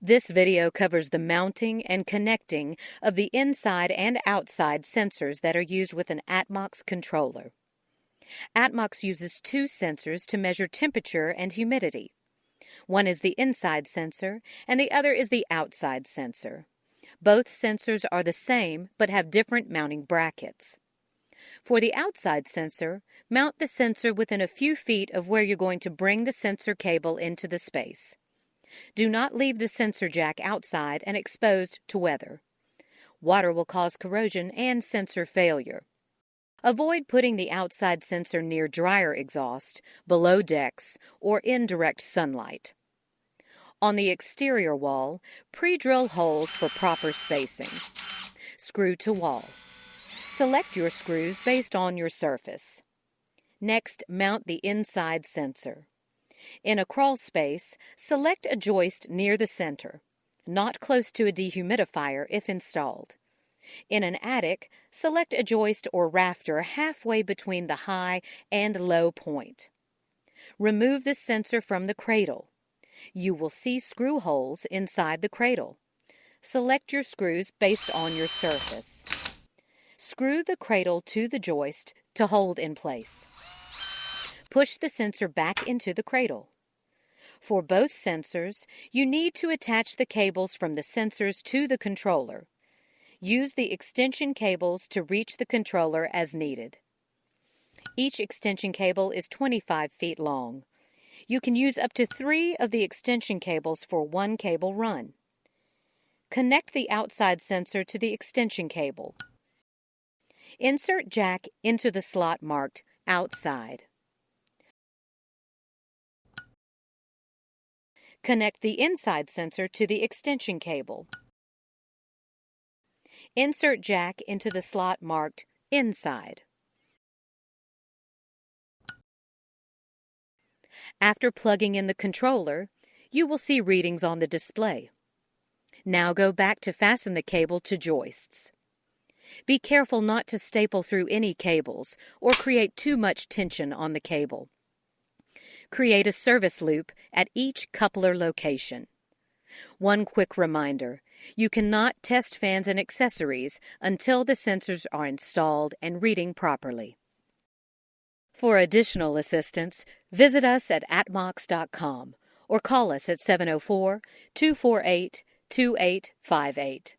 This video covers the mounting and connecting of the inside and outside sensors that are used with an ATMOX controller. ATMOX uses two sensors to measure temperature and humidity. One is the inside sensor, and the other is the outside sensor. Both sensors are the same, but have different mounting brackets. For the outside sensor, mount the sensor within a few feet of where you're going to bring the sensor cable into the space. Do not leave the sensor jack outside and exposed to weather. Water will cause corrosion and sensor failure. Avoid putting the outside sensor near dryer exhaust, below decks, or in direct sunlight. On the exterior wall, pre-drill holes for proper spacing. Screw to wall. Select your screws based on your surface. Next, mount the inside sensor. In a crawl space, select a joist near the center, not close to a dehumidifier if installed. In an attic, select a joist or rafter halfway between the high and low point. Remove the sensor from the cradle. You will see screw holes inside the cradle. Select your screws based on your surface. Screw the cradle to the joist to hold in place. Push the sensor back into the cradle. For both sensors, you need to attach the cables from the sensors to the controller. Use the extension cables to reach the controller as needed. Each extension cable is 25 feet long. You can use up to 3 of the extension cables for one cable run. Connect the outside sensor to the extension cable. Insert jack into the slot marked outside. Connect the inside sensor to the extension cable. Insert jack into the slot marked inside. After plugging in the controller, you will see readings on the display. Now go back to fasten the cable to joists. Be careful not to staple through any cables or create too much tension on the cable. Create a service loop at each coupler location. One quick reminder, you cannot test fans and accessories until the sensors are installed and reading properly. For additional assistance, visit us at atmox.com or call us at 704-248-2858.